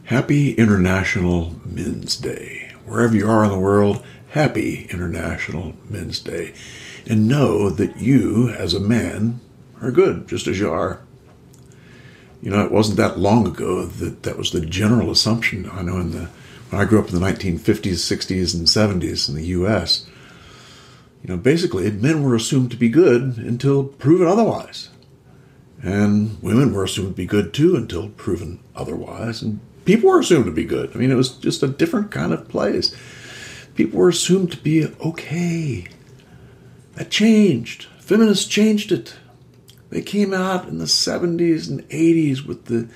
Happy International Men's Day. Wherever you are in the world, happy International Men's Day. And know that you, as a man, are good, just as you are. You know, it wasn't that long ago that was the general assumption. I know when I grew up in the 1950s, 60s, and 70s in the U.S., you know, basically men were assumed to be good until proven otherwise. And women were assumed to be good too until proven otherwise. And people were assumed to be good. I mean, it was just a different kind of place. People were assumed to be okay. That changed. Feminists changed it. They came out in the 70s and 80s with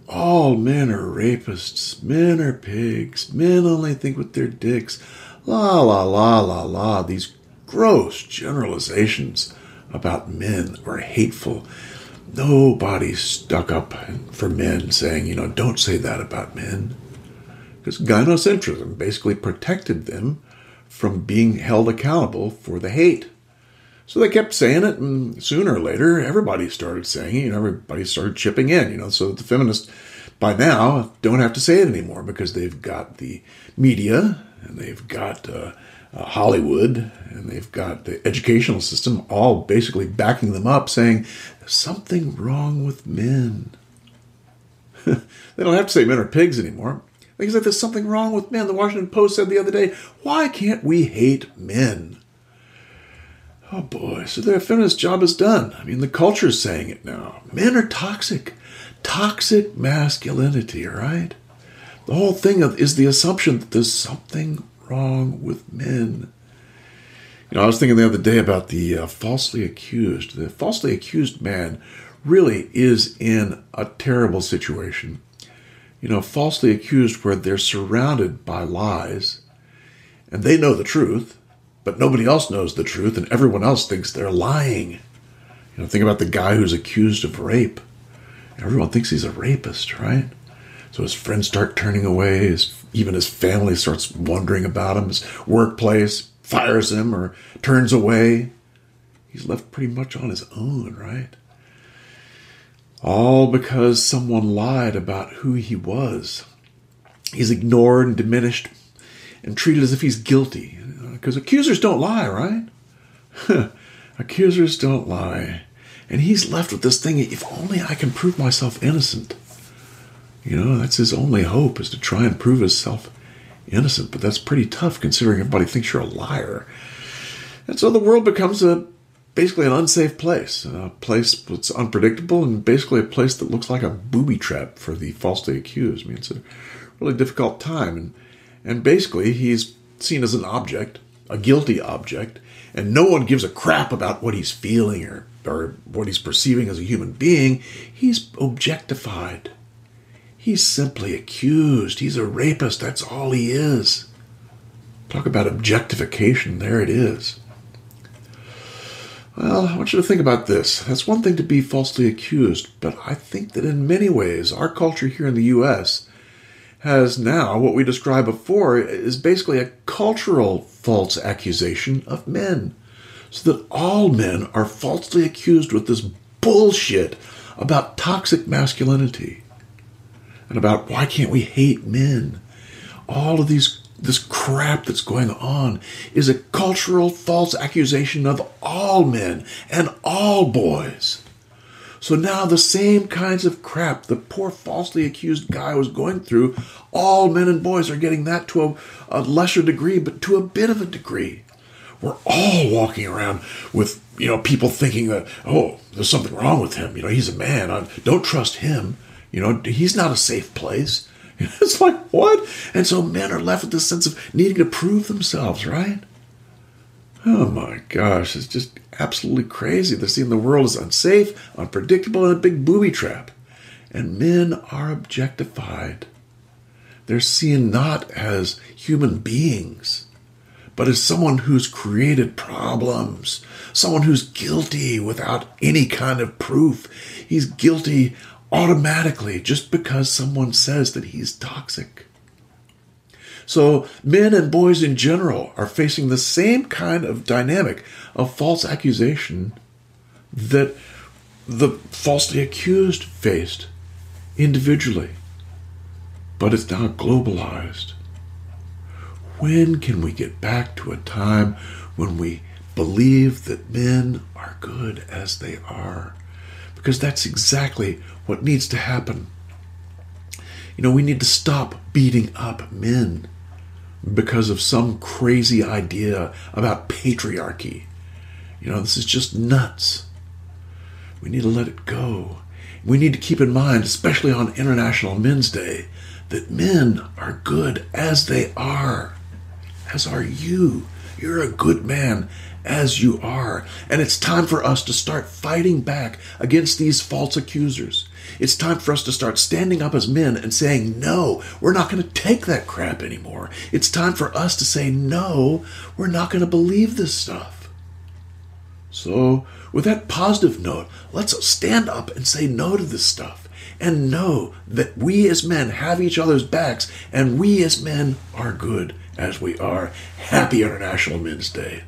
all men are rapists, men are pigs, men only think with their dicks, la la la la la, these gross generalizations about men were hateful. Nobody stuck up for men saying, you know, don't say that about men. Because gynocentrism basically protected them from being held accountable for the hate. So they kept saying it, and sooner or later, everybody started saying it, everybody started chipping in, so that the feminists, by now, don't have to say it anymore because they've got the media, and they've got Hollywood, and they've got the educational system all basically backing them up, saying, there's something wrong with men. They don't have to say men are pigs anymore. They can say there's something wrong with men. The Washington Post said the other day, why can't we hate men? Oh boy, so their feminist job is done. I mean, the culture's saying it now. Men are toxic. Toxic masculinity, all right? The whole thing is the assumption that there's something wrong with men. I was thinking the other day about the falsely accused. The falsely accused man really is in a terrible situation. Falsely accused where they're surrounded by lies, and they know the truth, but nobody else knows the truth, and everyone else thinks they're lying. Think about the guy who's accused of rape. Everyone thinks he's a rapist, right? So his friends start turning away. Even his family starts wondering about him. His workplace fires him or turns away. He's left pretty much on his own, right? All because someone lied about who he was. He's ignored and diminished and treated as if he's guilty. Because accusers don't lie, right? Accusers don't lie. And he's left with this thing, if only I can prove myself innocent. That's his only hope, is to try and prove himself innocent. But that's pretty tough, considering everybody thinks you're a liar. And so the world becomes basically an unsafe place. A place that's unpredictable, and basically a place that looks like a booby trap for the falsely accused. I mean, it's a really difficult time. And basically, he's seen as an object, a guilty object, and no one gives a crap about what he's feeling or what he's perceiving as a human being. He's objectified. He's simply accused. He's a rapist. That's all he is. Talk about objectification. There it is. Well, I want you to think about this. That's one thing to be falsely accused, but I think that in many ways, our culture here in the U.S. has now, what we described before, is basically a cultural false accusation of men. So that all men are falsely accused with this bullshit about toxic masculinity. And about why can't we hate men? All of this crap that's going on is a cultural false accusation of all men and all boys. So now the same kinds of crap the poor falsely accused guy was going through, all men and boys are getting that to a lesser degree, but to a bit of a degree. We're all walking around with, people thinking that, oh, there's something wrong with him. He's a man. Don't trust him. He's not a safe place. It's like, what? And so men are left with this sense of needing to prove themselves, right? Oh my gosh, it's just absolutely crazy. They're seeing the world as unsafe, unpredictable, and a big booby trap. And men are objectified. They're seen not as human beings, but as someone who's created problems, someone who's guilty without any kind of proof. He's guilty automatically just because someone says that he's toxic. So men and boys in general are facing the same kind of dynamic of false accusation that the falsely accused faced individually. but it's now globalized. When can we get back to a time when we believe that men are good as they are? Because that's exactly what needs to happen. We need to stop beating up men because of some crazy idea about patriarchy. This is just nuts. We need to let it go. We need to keep in mind, especially on International Men's Day, that men are good as they are. As are you. You're a good man as you are. And it's time for us to start fighting back against these false accusers. It's time for us to start standing up as men and saying, no, we're not going to take that crap anymore. It's time for us to say, no, we're not going to believe this stuff. So, with that positive note, let's stand up and say no to this stuff. And know that we as men have each other's backs, and we as men are good as we are. Happy International Men's Day.